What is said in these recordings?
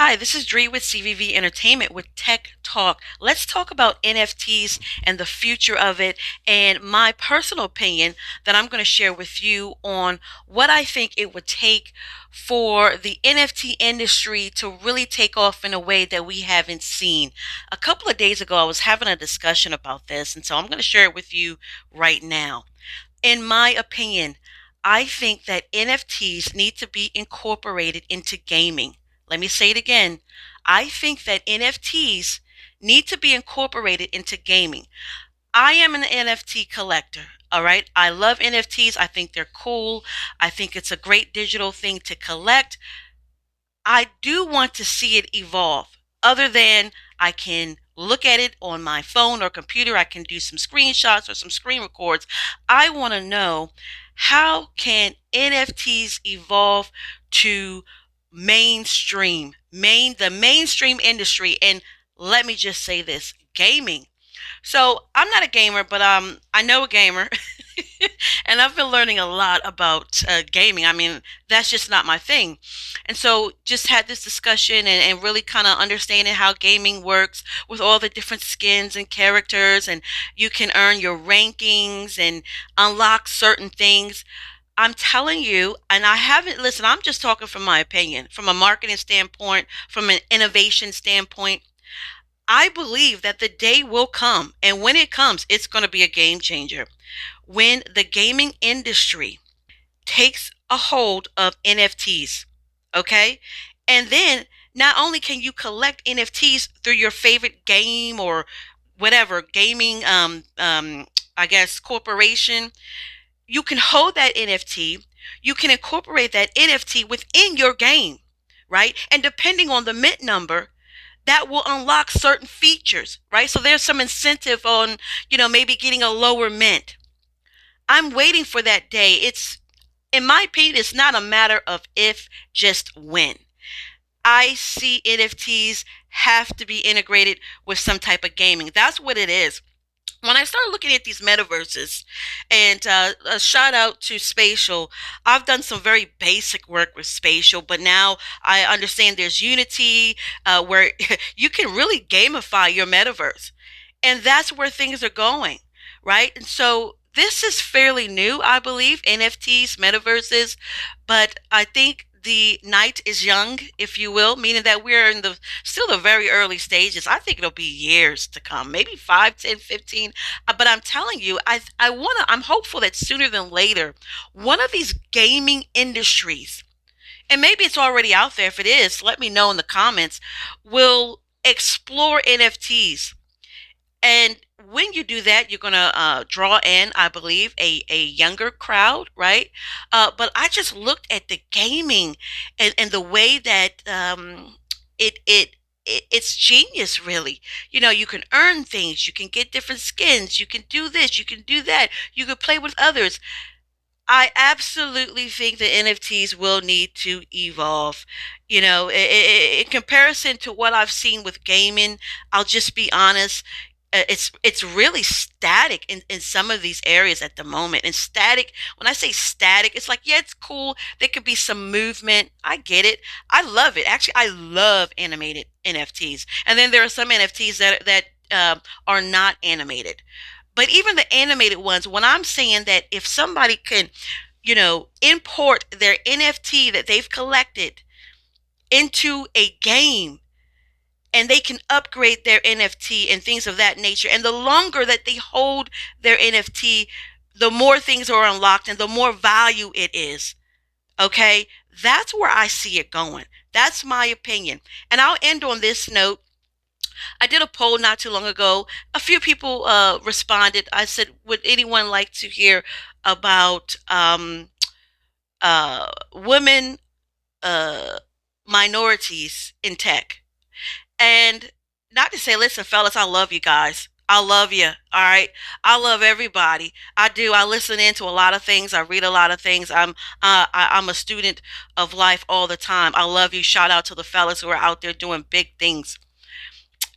Hi, this is Dree with CVV Entertainment with Tech Talk. Let's talk about NFTs and the future of it, and my personal opinion that I'm going to share with you on what I think it would take for the NFT industry to really take off in a way that we haven't seen. A couple of days ago, I was having a discussion about this, and so I'm going to share it with you right now. In my opinion, I think that NFTs need to be incorporated into gaming. Let me say it again. I think that NFTs need to be incorporated into gaming. I am an NFT collector. All right. I love NFTs. I think they're cool. I think it's a great digital thing to collect. I do want to see it evolve. Other than I can look at it on my phone or computer, I can do some screenshots or some screen records. I want to know, how can NFTs evolve to the mainstream industry, and let me just say this, gaming. So I'm not a gamer, but I know a gamer, and I've been learning a lot about gaming. I mean, that's just not my thing. And so just had this discussion and really kind of understanding how gaming works with all the different skins and characters, and you can earn your rankings and unlock certain things. I'm telling you, and I haven't, listen, I'm just talking from my opinion, from a marketing standpoint, from an innovation standpoint. I believe that the day will come, and when it comes, it's going to be a game changer. When the gaming industry takes a hold of NFTs, okay? And then not only can you collect NFTs through your favorite game or whatever gaming, I guess, corporation, you can hold that NFT. You can incorporate that NFT within your game, right? And depending on the mint number, that will unlock certain features, right? So there's some incentive on, maybe getting a lower mint. I'm waiting for that day. In my opinion, it's not a matter of if, just when. I see NFTs have to be integrated with some type of gaming. That's what it is. When I started looking at these metaverses, and a shout out to Spatial, I've done some very basic work with Spatial, but now I understand there's Unity, where you can really gamify your metaverse. And that's where things are going, right? And so this is fairly new, I believe, NFTs, metaverses, but I think the night is young, if you will, meaning that we're in the still the very early stages. I think it'll be years to come, maybe 5, 10, 15. But I'm telling you, I'm hopeful that sooner than later, one of these gaming industries, and maybe it's already out there. If it is, let me know in the comments, will explore NFTs. And when you do that, you're going to draw in, I believe, a younger crowd, right? But I just looked at the gaming, and the way that it, it, it's genius, really. You can earn things, you can get different skins, you can do this, you can do that, you can play with others. I absolutely think that NFTs will need to evolve. In comparison to what I've seen with gaming, I'll just be honest. It's really static in some of these areas at the moment. And static, when I say static, it's like, yeah, it's cool. There could be some movement. I get it. I love it. Actually, I love animated NFTs. And then there are some NFTs that are not animated. But even the animated ones, when I'm saying that if somebody can, import their NFT that they've collected into a game, and they can upgrade their NFT and things of that nature. And the longer that they hold their NFT, the more things are unlocked and the more value it is. Okay? That's where I see it going. That's my opinion. And I'll end on this note. I did a poll not too long ago. A few people responded. I said, would anyone like to hear about women, uh, minorities in tech? And not to say, listen, fellas, I love you guys. I love you. All right. I love everybody. I do. I listen into a lot of things. I read a lot of things. I'm a student of life all the time. I love you. Shout out to the fellas who are out there doing big things.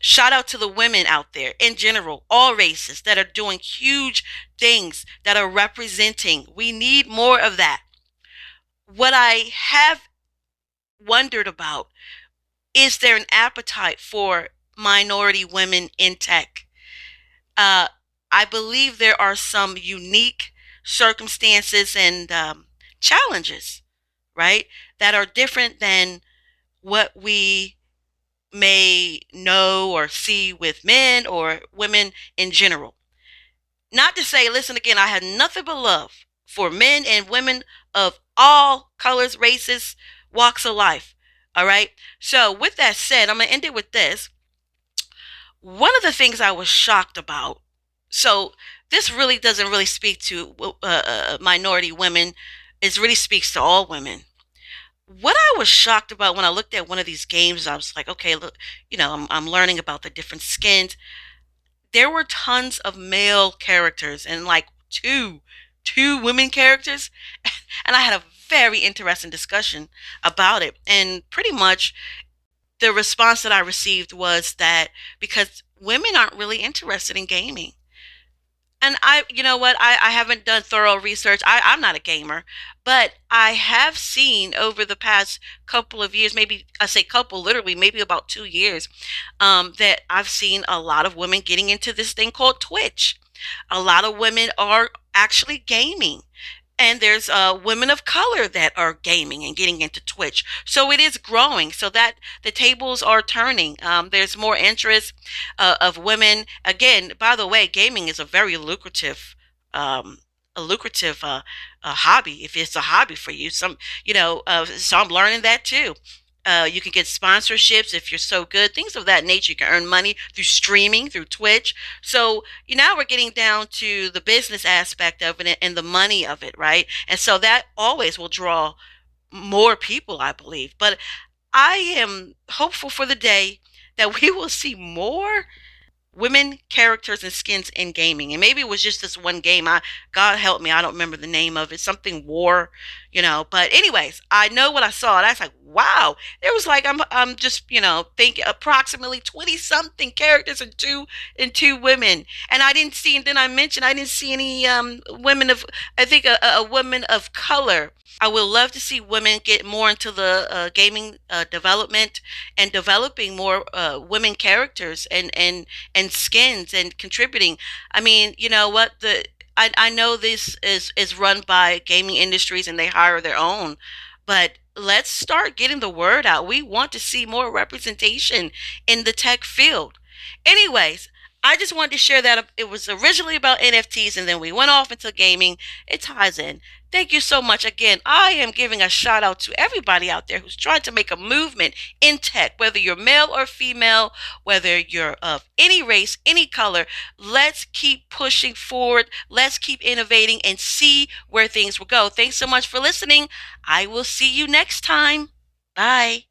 Shout out to the women out there in general, all races that are doing huge things, that are representing. We need more of that. What I have wondered about, is there an appetite for minority women in tech? Uh, I believe there are some unique circumstances and challenges, right, that are different than what we may know or see with men or women in general. Not to say, listen again, I have nothing but love for men and women of all colors, races, walks of life. All right. So, with that said, I'm going to end it with this. One of the things I was shocked about, so this really doesn't really speak to minority women, it really speaks to all women. What I was shocked about when I looked at one of these games, I was like, okay, look, I'm learning about the different skins. There were tons of male characters and like two women characters, and I had a very interesting discussion about it. And pretty much the response that I received was that because women aren't really interested in gaming. And you know what? I haven't done thorough research. I'm not a gamer, but I have seen over the past couple of years, maybe I say couple, literally, maybe about 2 years, that I've seen a lot of women getting into this thing called Twitch. A lot of women are actually gaming. And there's women of color that are gaming and getting into Twitch. So it is growing. So that the tables are turning. There's more interest of women. Again, by the way, gaming is um, a lucrative hobby. If it's a hobby for you, so I'm learning that too. You can get sponsorships if you're so good, things of that nature. You can earn money through streaming, through Twitch. So now we're getting down to the business aspect of it and the money of it, right? And so that always will draw more people, I believe. But I am hopeful for the day that we will see more women characters and skins in gaming. And maybe it was just this one game. God help me, I don't remember the name of it. Something War, But anyways, I know what I saw, and I was like, wow. There was like I'm just think approximately 20 something characters and two women, and I didn't see. And then I mentioned I didn't see any women of. I think a woman of color. I would love to see women get more into the gaming development and developing more women characters and skins and contributing. I mean, you know what I know this is run by gaming industries and they hire their own, but let's start getting the word out. We want to see more representation in the tech field. Anyways, I just wanted to share that it was originally about NFTs and then we went off into gaming. It ties in. Thank you so much. Again, I am giving a shout out to everybody out there who's trying to make a movement in tech, whether you're male or female, whether you're of any race, any color. Let's keep pushing forward. Let's keep innovating and see where things will go. Thanks so much for listening. I will see you next time. Bye.